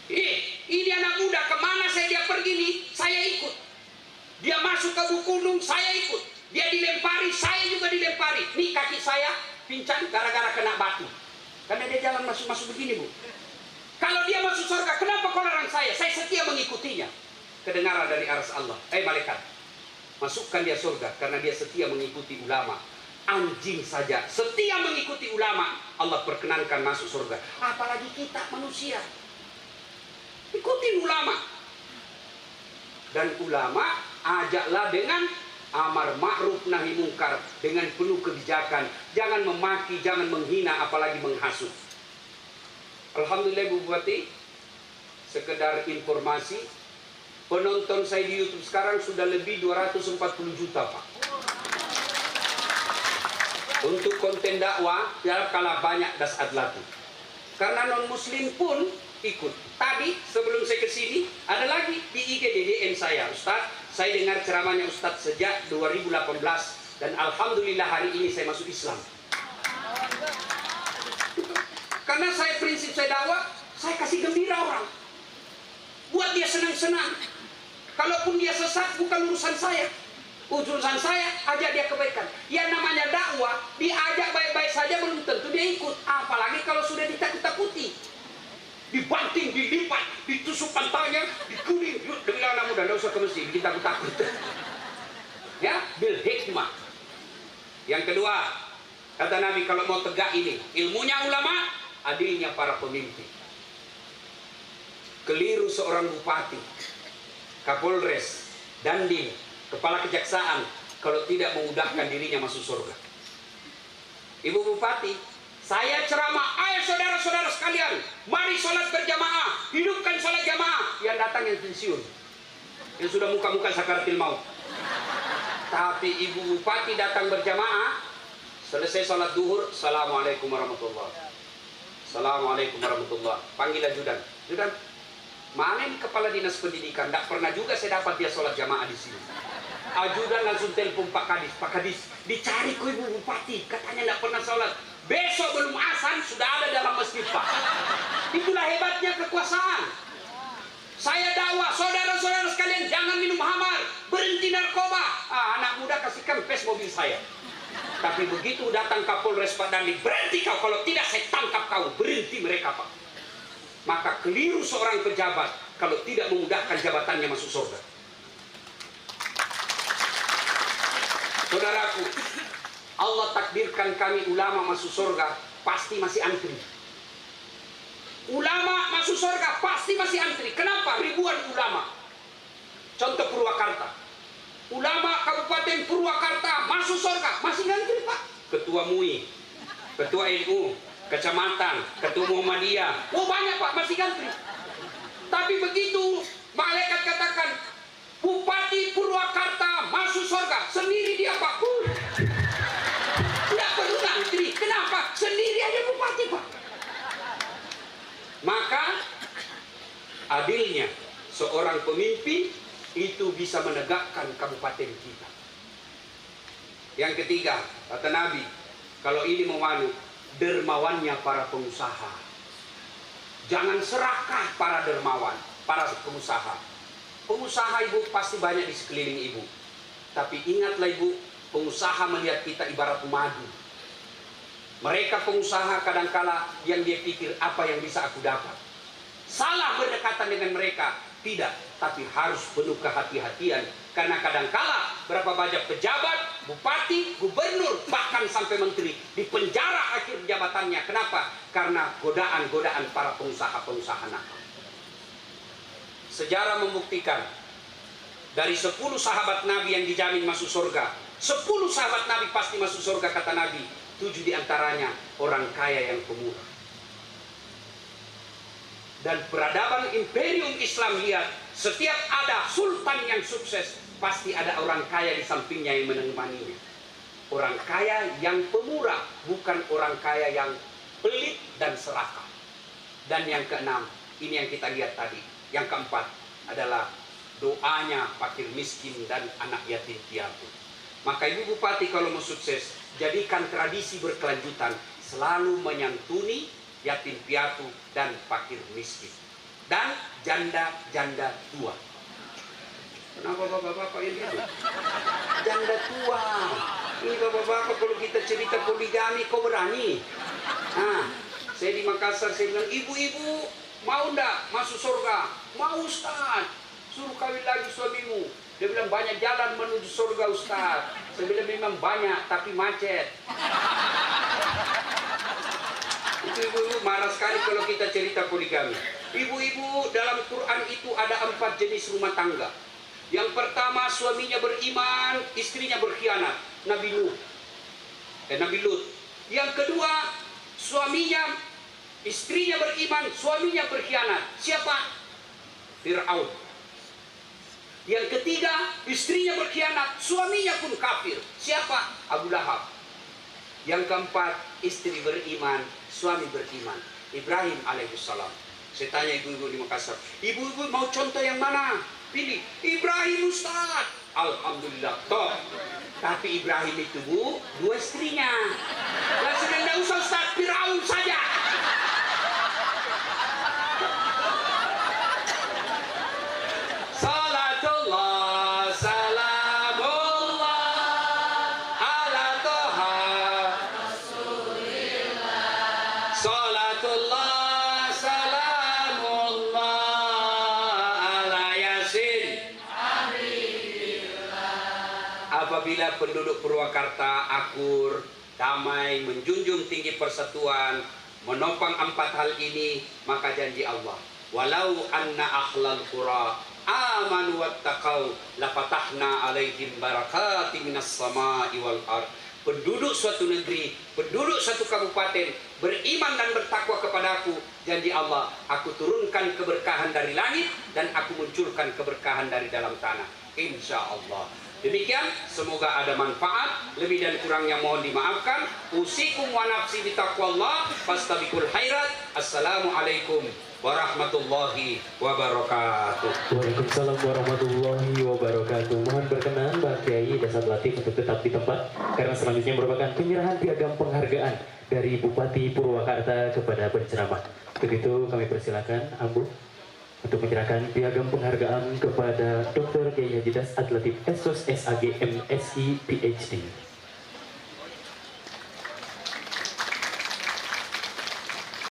Ini anak muda, kemana saya dia pergi nih, saya ikut. Dia masuk ke Bukundung, saya ikut. Dia dilempari, saya juga dilempari. Nih kaki saya pincang gara-gara kena batu. Karena dia jalan masuk-masuk begini, Bu. Kalau dia masuk surga, kenapa kau larang saya? Saya setia mengikutinya. Kedengaran dari aras Allah. Malaikat, masukkan dia surga karena dia setia mengikuti ulama. Anjing saja setia mengikuti ulama, Allah perkenankan masuk surga. Apalagi kita manusia. Ikuti ulama. Dan ulama ajaklah dengan amar ma'ruf nahi mungkar, dengan penuh kebijakan. Jangan memaki, jangan menghina, apalagi menghasut. Alhamdulillah Bu Bupati, sekedar informasi, penonton saya di YouTube sekarang sudah lebih 240 juta Pak. Untuk konten dakwah, tidak kalah banyak das adlatu. Karena non muslim pun ikut. Tadi sebelum saya ke sini, ada lagi di IGDDN saya, Ustaz, saya dengar ceramahnya Ustaz sejak 2018 dan alhamdulillah hari ini saya masuk Islam. Karena saya prinsip saya dakwah, saya kasih gembira orang. Buat dia senang-senang. Kalaupun dia sesat, bukan urusan saya. Urusan saya, ajak dia kebaikan. Yang namanya dakwah, diajak baik-baik saja belum tentu dia ikut. Apalagi kalau sudah ditakut-takuti. Dibanting, dilipat, ditusuk pantalnya, dikuning. Demi anak muda, tidak usah ke masjid, bikin takut-takut. Ya, bil hikmah. Yang kedua, kata Nabi, kalau mau tegak ini, ilmunya ulama, adilnya para pemimpin. Keliru seorang bupati, kapolres, dandim, kepala kejaksaan kalau tidak memudahkan dirinya masuk surga. Ibu Bupati, saya ceramah, ayo saudara-saudara sekalian, mari sholat berjamaah, hidupkan sholat jamaah. Yang datang yang pensiun, yang sudah muka-muka sakaratil maut. Tapi Ibu Bupati datang berjamaah, selesai sholat duhur, Assalamualaikum warahmatullahi. Assalamualaikum warahmatullahi. Panggil ajudan. Ajudan, mana ini kepala dinas pendidikan? Tidak pernah juga saya dapat dia sholat jamaah di sini. Ajudan langsung telepon Pak Kadis. Pak Kadis, dicari ke Ibu Bupati, katanya tidak pernah sholat. Besok belum azan sudah ada dalam masjid Pak. Itulah hebatnya kekuasaan. Saya dakwah, saudara-saudara sekalian, jangan minum khamar, berhenti narkoba. Anak muda kasih kempes mobil saya. Tapi begitu datang Kapolres Pak Dandi, berhenti kau, kalau tidak saya tangkap kau. Berhenti mereka Pak. Maka keliru seorang pejabat kalau tidak memudahkan jabatannya masuk surga. Saudaraku, Allah takdirkan kami ulama masuk surga, pasti masih antri. Ulama masuk surga pasti masih antri. Kenapa? Ribuan ulama. Contoh Purwakarta. Ulama Kabupaten Purwakarta masuk surga, masih antri Pak. Ketua MUI, Ketua NU, Kecamatan, Ketua Muhammadiyah. Oh banyak Pak, masih antri. Tapi begitu malaikat katakan, Bupati Purwakarta masuk surga, sendiri dia Pak. Tidak perlu antri. Kenapa? Sendiri aja Bupati Pak. Maka adilnya seorang pemimpin itu bisa menegakkan kabupaten kita. Yang ketiga, kata Nabi, kalau ini mewanut, dermawannya para pengusaha. Jangan serakah para dermawan. para pengusaha. Pengusaha ibu pasti banyak di sekeliling ibu. Tapi ingatlah ibu, pengusaha melihat kita ibarat madu. Mereka pengusaha kadangkala yang dia pikir apa yang bisa aku dapat. Salah berdekatan dengan mereka. Tidak, tapi harus penuh kehati-hatian. Karena kadangkala berapa banyak pejabat, bupati, gubernur, bahkan sampai menteri di penjara akhir jabatannya. Kenapa? Karena godaan-godaan para pengusaha-pengusaha nakal. Sejarah membuktikan dari 10 sahabat Nabi yang dijamin masuk surga, 10 sahabat Nabi pasti masuk surga kata Nabi. 7 diantaranya orang kaya yang pemurah. Dan peradaban imperium Islam lihat, setiap ada sultan yang sukses, pasti ada orang kaya di sampingnya yang menemaninya. Orang kaya yang pemurah, bukan orang kaya yang pelit dan serakah. Dan yang keenam, ini yang kita lihat tadi. Yang keempat adalah doanya fakir miskin dan anak yatim piatu. Maka ibu bupati kalau mau sukses, jadikan tradisi berkelanjutan, selalu menyantuni yatim piatu dan fakir miskin dan janda-janda tua. Kenapa bapak-bapak ini? Janda tua. Ini bapak-bapak kalau kita cerita poligami, kau berani? Nah, saya di Makassar, saya bilang, ibu-ibu mau ndak masuk surga? Mau Ustaz. Suruh kawin lagi suamimu. Dia bilang banyak jalan menuju surga Ustaz. Saya bilang memang banyak, tapi macet. Itu ibu-ibu marah sekali kalau kita cerita poligami. Ibu-ibu, dalam Quran itu ada 4 jenis rumah tangga. Yang pertama, suaminya beriman, istrinya berkhianat. Nabi Lut. Yang kedua, istrinya beriman, suaminya berkhianat. Siapa? Fir'aun. Yang ketiga, istrinya berkhianat, suaminya pun kafir. Siapa? Abu Lahab. Yang keempat, istri beriman, suami beriman. Ibrahim alaihissalam. Saya tanya ibu-ibu di Makassar, ibu-ibu mau contoh yang mana? Pilih Ibrahim Ustaz. Alhamdulillah. Toh. Tapi Ibrahim itu bu, 2 istrinya. Lah sudah tidak usah Ustaz, Firaun saja. Salatullah, salamullah ala Toha Rasulillah. Salatullah, salamullah ala Yasin. Apabila penduduk Purwakarta akur, damai, menjunjung tinggi persatuan, menopang 4 hal ini, maka janji Allah, walau anna ahlal qura amanu wattaqau lafatahna alaihim barakatim minas samai wal ard. Penduduk suatu negeri, penduduk suatu kabupaten beriman dan bertakwa kepadaku, janji Allah, aku turunkan keberkahan dari langit dan aku munculkan keberkahan dari dalam tanah. Insya Allah. Demikian, semoga ada manfaat. Lebih dan kurangnya mohon dimaafkan. Usikum wa nafsi bitaqwallah fastabiqul khairat. Assalamualaikum warahmatullahi wabarakatuh. Waalaikumsalam warahmatullahi wabarakatuh. Mohon berkenan Mbak Kiai Dasar Latif untuk tetap di tempat, karena selanjutnya merupakan penyerahan piagam penghargaan dari Bupati Purwakarta kepada penceramah. Begitu kami persilakan Ambu untuk menyerahkan piagam penghargaan kepada Dr. Kiai Haji Dasar Latif SOS SAG MSI PhD.